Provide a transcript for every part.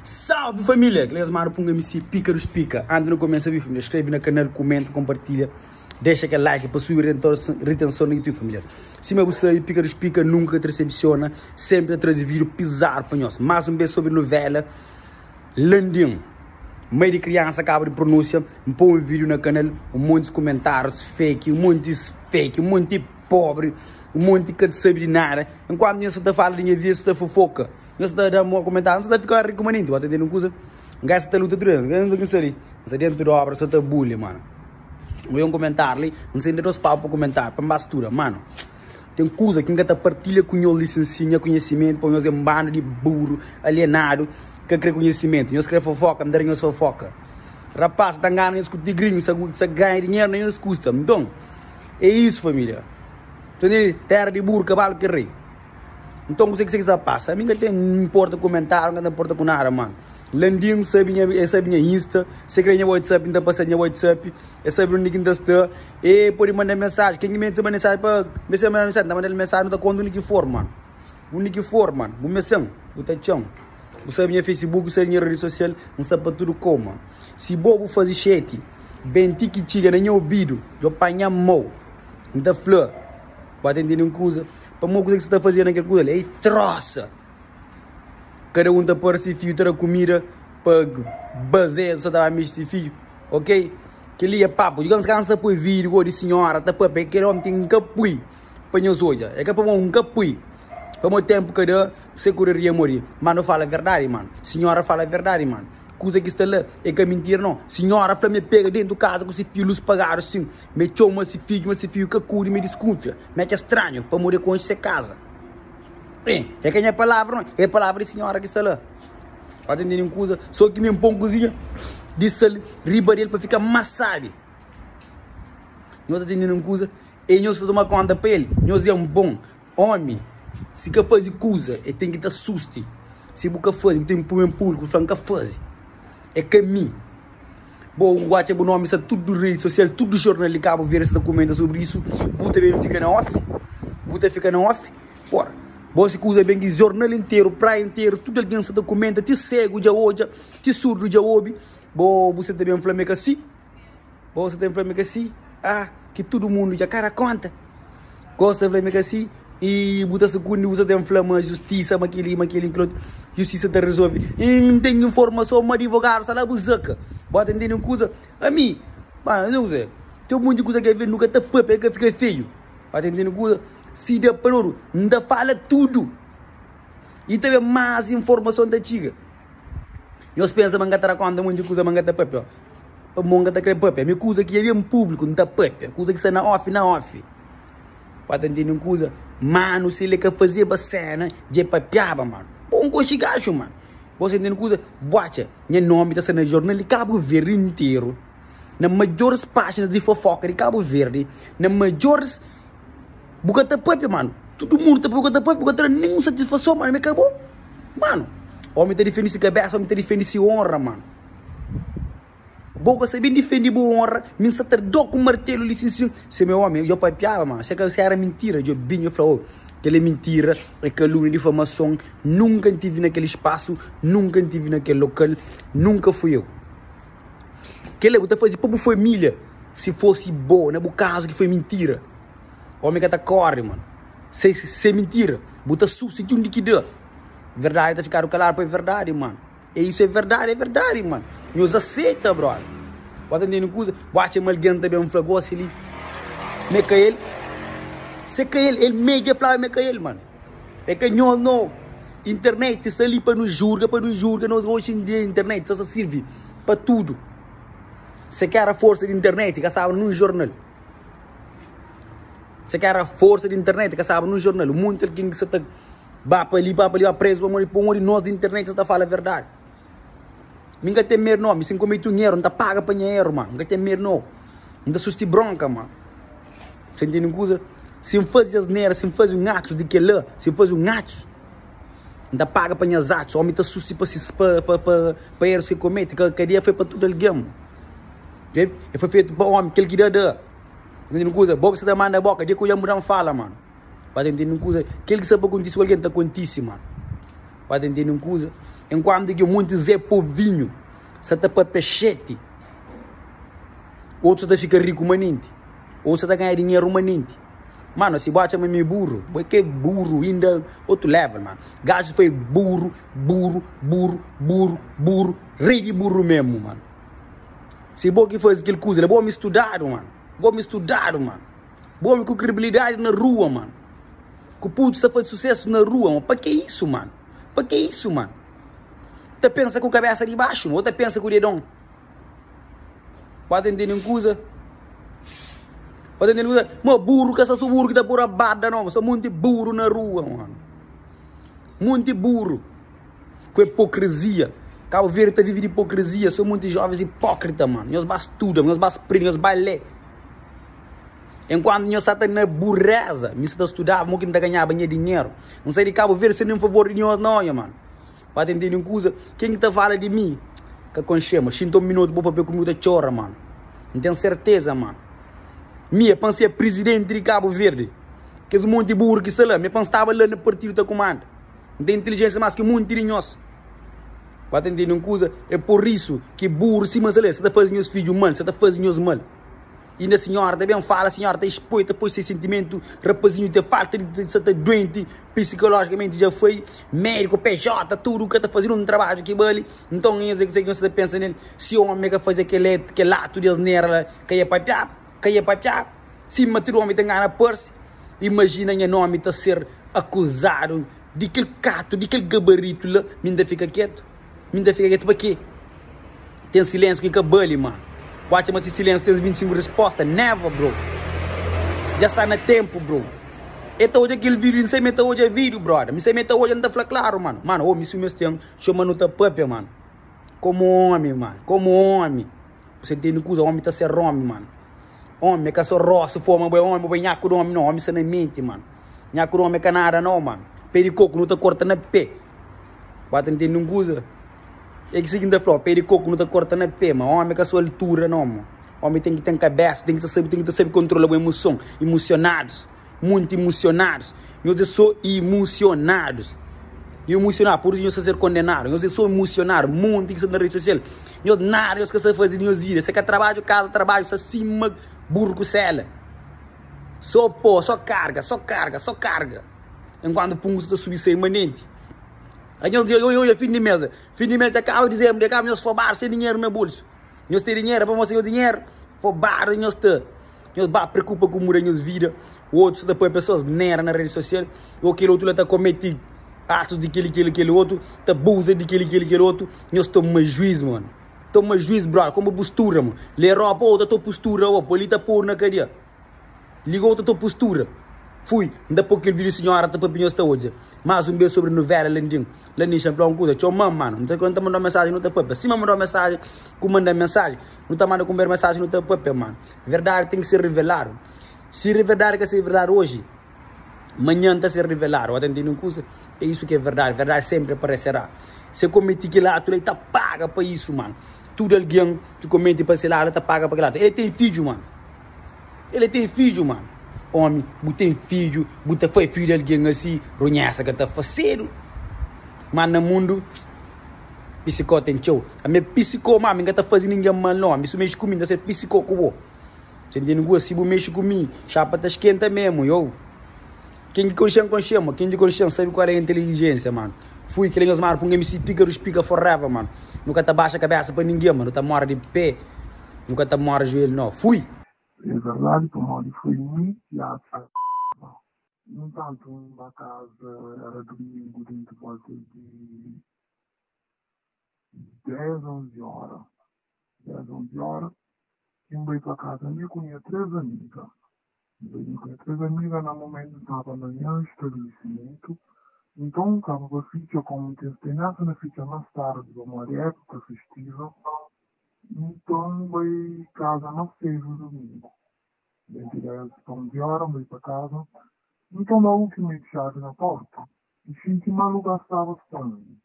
Salve família! Que mano, ponga MC Pícaros Pica. Antes de começar a ver, família, inscreve no canal, comenta, compartilha. Deixa aquele like para sua retenção no YouTube, família. Se me você Pícaros Pica nunca te decepciona. Sempre a trazer vídeo pisar para nós. Mais um beijo sobre novela Landinho. Meio de criança acaba de pronúncia. Põe um vídeo no canal. Um monte de comentários fake. Um monte de pobre. Um monte de saber de nada. Enquanto você está falando de minha vida, você está fofoca. Você está dando um comentário, você está ficando rico, maninho. Você está tendo uma coisa. Um gajo está luta durante. Você está dentro da obra, você está bullying, mano. Vou um comentário ali. Você ainda dois pau para comentar. Para bastura, mano. Tem coisa que ainda partilha com o licenciamento, conhecimento, para nós é um bando de burro, alienado, que quer conhecimento. Nós queremos fofoca, me darem fofoca. Rapaz, está ganhando isso com o tigrinho, você ganha dinheiro, nem nos custa. Então, é isso, família. Terra de burro, cavalo que rei. Então, você que está passando. A mim não importa comentário, não importa com nada, mano. Landinho sabe minha Insta, se quer minha WhatsApp, ainda passa minha WhatsApp, sabe onde ainda está, e pode mandar mensagem. Quem me manda mensagem para me mandar mensagem, não está quando único for, mano. Único for, mano. Vou me chamar, vou te chamar. Você sabe minha Facebook, você sabe minha rede social, não está para tudo como, mano. Se bobo fazer chat, bem tiki chiga, nem ouvido, eu apanho mal, não está flor, pode entender uma coisa, para uma coisa que você está fazendo naquela coisa, é troça. Cada um está por esse fio, terá comida para basear, só estava a mexer fio, ok? Que ali é papo, digamos que cansa por vídeo, de senhora, está para aquele homem tem um capui, para nós hoje, é que para um capui, para muito tempo que você correria morrer, mas não fala a verdade, mano, senhora fala a verdade, mano, coisa que está lá, é que é mentira, não, senhora fala, me pega dentro de casa com esse filho, os pagaram assim, me chama esse filho que cura e me desconfia, mas é estranho, para morrer com essa casa. É que é a palavra, não é a palavra de senhora que está lá. Pode entender uma coisa? Só que me põe uma coisinha, disse ali, riba dele para ficar mais sábio. Não está entendendo uma coisa? E não se toma conta para ele. Não é um bom homem. Se quer fazer coisa, ele tem que estar susto. Se você faz, tem que pôr em público, falando que faz. É caminho. Bom, o WhatsApp, o nome, isso é tudo rede social, tudo jornal de cabo, ver esse documento sobre isso. Você também fica na off. Você fica na off. Fora. Você usa bem que jornal inteiro, praia inteiro, tudo alguém se documenta, te cego de hoje, te surdo de hoje. Você também flamengo assim? Você tem flamengo assim? Que todo mundo já cara conta. Gosta de flamengo assim? E você segundo você tem flama justiça, maquili, justiça te resolve. E não tem informação, mas advogado, sala buzaca. Bota entender uma coisa? A mim, mano, não sei. Tem um monte de coisa que vem, nunca tá papo, que fica feio. Bota entender uma coisa? Se der parou, ainda fala tudo. E teve mais informação da chiga. Nós pensamos que está quando muito coisa manga tá papel. O manga tá querendo papel. Minha coisa que é bem público, não tá papel. Coisa que está na off. Pode entender uma coisa? Mano, se ele quer fazer a cena de papiaba, mano. Bom cochigacho, mano. Você entende uma coisa? Boacha, meu nome está no jornal de Cabo Verde inteiro. Na maiores páginas de fofoca de Cabo Verde. Na maiores... Bukata pop, mano. Todo mundo tá bukata pop, bukata nenhuma satisfação, mano. Me acabou. Mano. Homem tá defendendo se cabeça, homem tá defendendo se honra, mano. Boca sabendo defender boa honra. Me satar do com martelo, licencio. Se meu homem, eu papiava, mano. Se era mentira, eu bem, eu falou, aquela mentira, é calúnia, difamação. Nunca tive naquele espaço, nunca tive naquele local, nunca fui eu. Aquele eu fazer para a família, se fosse bom, não é o caso que foi mentira. Homem que tá corre, mano. Se é mentira, bota susto de um liquidez. Verdade, tá ficando calado, é verdade, mano. E isso é verdade, mano. Nós aceita, brother. Pode entender uma coisa? Bate mal alguém também um flagócio ali. Meca ele. Se que ele meia flava, meca ele, mano. É que nós não. Internet, isso ali para nos julga. Nós hoje em dia, internet, só serve para tudo. Se quer a força de internet, que estava num jornal. Você quer a força de internet, que sabe no jornal, muito alguém que você está para ali, preso, para morrer nós de internet, você está falando a verdade. Ninguém tem medo, não, se comete dinheiro, não está paga para dinheiro, mano, ninguém tem medo, não está susti bronca, mano. Você entende uma coisa? Se faz as neiras, se faz um ato de que lá, se faz um ato, não está paga para minhas atos, o homem está susti para ele se comete, que dia foi para tudo alguém, ele foi feito para o homem, que ele queria dar. Entendendo coisa? Boca você manda a boca, de que eu ia mudar fala, mano. Pode entender uma coisa? Aquele que sabe acontecer, alguém está acontecendo, mano. Pode entender uma coisa? Enquanto que muito Zé Povinho, se tá para peixete, outros tá fica rico manente, outros tá ganhar dinheiro manente. Mano, se bate me burro, porque burro ainda outro level, mano. Gajo foi burro, rei de burro mesmo, mano. Se bom que faz aquele coisa, é bom me estudar, mano. Mano. Bom me com credibilidade na rua, mano. Que o puto está fazendo sucesso na rua, mano. Para que isso, mano? Você pensa com a cabeça de baixo, ou você pensa com o dedão? Pode entender uma coisa? Mas burro, que essa burro que tá por abada, não. Só muito burro na rua, mano. Muito burro. Com hipocrisia. Cabo Verde vive de hipocrisia. São muitos jovens hipócritas, mano. Nós estudam, nós aprendem, nós balé. Enquanto nós estamos na burreza, nós estamos estudando, nós não ganhamos dinheiro. Não sei de Cabo Verde, se não favor de nós, não, mano. Pode entender uma coisa? Quem está falando de mim? Que conchema, 5 minutos para ver como eu chora, mano. Não tenho certeza, mano. Minha para ser presidente de Cabo Verde. Que é um monte de burro que está lá. Minha para estava lá no partido da comando. Não tem inteligência mais que muito de nós. Pode entender uma coisa? É por isso que burro, sim, mas ali, você está fazendo os filhos mal, você está fazendo os mal. E ainda a senhora também fala, a senhora está exposta, depois sem sentimento, rapazinho, tem falta de estar doente, psicologicamente já foi médico, PJ, tudo que está fazendo um trabalho aqui, ali. Então, você pensa nele, se o homem que faz aquele ato de asneira, que é papiar, se matou o homem tem ganho purse, imagina o nome está ser acusado de aquele cato, de aquele gabarito lá, ainda fica quieto para quê? Tem silêncio que cabelo, mano. Pode chamar esse silêncio, tem 25 respostas. Never, bro. Já está no tempo, bro. Então hoje aquele vídeo, não sei meta hoje é vídeo, brother. Me sei meta hoje não está falando claro, mano. Mano, me sumiu esse tempo. Chama no tapapé, mano. Como homem, mano. Você tem no coisa, homem tá ser homem, mano. Homem, que é só roça, forma, homem, vai nhaco do homem, não. Homem, você não mente, mano. Nhaco do homem que nada, não, mano. Pé de coco, não tá cortando a pé. Pode entender uma coisa? É que seguinte flor, pé de coco não está cortando a pé, mas homem com a sua altura, não, mano. Homem tem que ter cabeça, tem que saber controlar a emoção. Emocionados, muito emocionados. Nós sou emocionados. E emocionar, por isso nós ser condenados. Nós sou emocionado, muito que ser na rede social. Nós nada, nós que fazer nós vidas. Você quer trabalho, casa, trabalho, só cima, burro com cela. Só pô, só carga. Enquanto o pungo está subir sem imanente. Aí eu fim de mês acaba de dezembro, acaba de fobar sem dinheiro no bolso. Nós temos dinheiro, para mostrar o dinheiro, fobar, nós preocupa com mudar nossa vida. O outro, depois pessoas nera na rede social, ou aquele outro está cometido atos de aquele outro, está abusa de aquele outro, nós tomamos juízo, mano. Toma juízo, bro, como postura, mano. Lê roupa, outra tua postura, ó, polita pôr na cadeia. Liga outra tua postura. Fui, ainda pouco ele viu a senhora para pinhos está hoje. Mas um beijo sobre novela, Lendinho. Lendinho, já falou uma coisa, tchau, mano. Não está quando mandar mensagem, não está para. Se mandar mensagem, como manda mensagem, não está mandando comer mensagem, não está para, mano. Verdade tem que ser revelado. Se verdade quer ser verdade hoje, amanhã está a ser revelado. Ou atendendo uma coisa, é isso que é verdade. Verdade sempre aparecerá. Se comete que lá, tu está paga para isso, mano. Tudo alguém que comete para esse lado, está paga para aquele lado. Ele tem filho, mano. Homem, tem filho, foi filho de alguém assim, reconhece que está fazendo. Mas no mundo, psicó tem show. A minha psicó, mami, que está fazendo ninguém mal, não. Isso mexe comigo, está sendo psicó com o você entende? Se você mexe comigo, chapa está esquenta mesmo, eu. Quem de consciência sabe qual é a inteligência, mano. Fui que eles maram, põe MC Pícaros pica forever, mano. Nunca tá baixa a cabeça para ninguém, mano. Tá mora de pé, nunca tá mora de joelho, não. Fui. É verdade que o Mori foi muito piada. No entanto, uma casa era domingo dentro de volta de 10, 11 horas. 10, 11 horas. Quem veio para casa, eu conhecia 3 amigas. No momento estava na minha estabelecimento. Então, acaba a ficha, como tem nada na ficha mais tarde, uma época festiva. Então, veio casa mais cedo no domingo. Dentro das 11 horas, veio para casa. Então, na última chave na porta, e senti mal lugar estava sangue.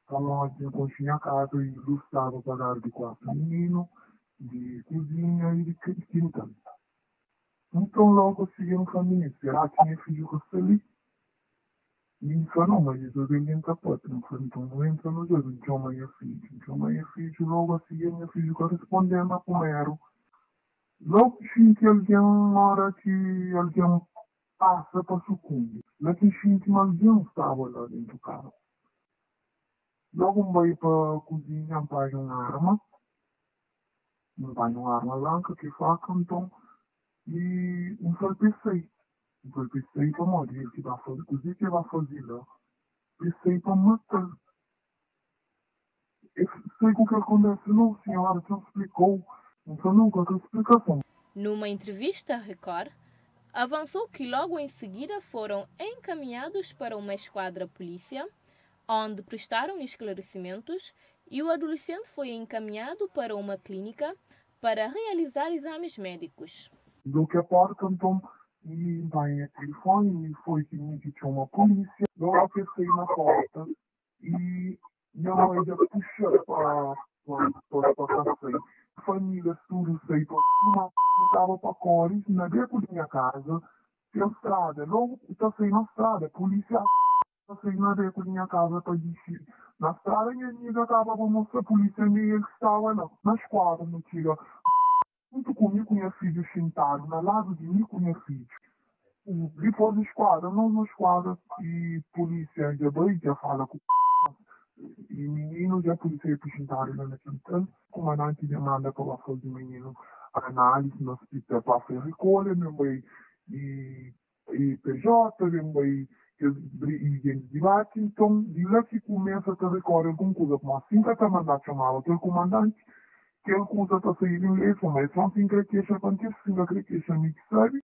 Então, eu tinha a casa e luz estava a pagar de 4 meninos, de cozinha e de quintal. Então, logo eu segui no caminho. Será que tinha filho com ali? Isso não, mas isso ele entra para então não entra no jogo, então mãe é filho, logo assim, minha filho correspondendo a Pomero. Logo que alguém, na hora que alguém passa para sucumber, lá que alguém estava lá dentro do carro. Logo vai para a cozinha, apanha uma arma branca, que faca, então, e um salpecei. Um salpecei para morrer, que vai fazer, cozinha que vai fazer lá. Pensei para matar. Eu sei o que acontece, não, senhora, já explicou. Então nunca tem explicação. Numa entrevista à Record, avançou que logo em seguida foram encaminhados para uma esquadra polícia, onde prestaram esclarecimentos e o adolescente foi encaminhado para uma clínica para realizar exames médicos. Do que a porta, então, e vai a telefone, e foi que me tinha uma polícia. Eu apertei na porta e minha mãe já puxou para café. Família, tudo sei, uma estava para cores, na dentro da minha casa, tem estrada, logo está saindo na estrada, polícia está saindo na dentro da minha casa para dirigir. Na estrada, minha amiga estava para mostrar a polícia, nem ele estava lá, na esquadra, não tira. Junto comigo, minha filha, sentado, na lado de mim, com minha filha. Depois da esquadra, nós na esquadra, e polícia já veio, já fala com e menino já polícia apresentaram lá naquele tanto. O comandante demanda para fazer menino análise no hospital para fazer recolha, também e PJ, também e debate. Então, de lá que começa a recolher alguma coisa, como assim que está mandado chamar aquele comandante, que ele começa a sair em letra, mas só assim que acontece, assim que me sabe.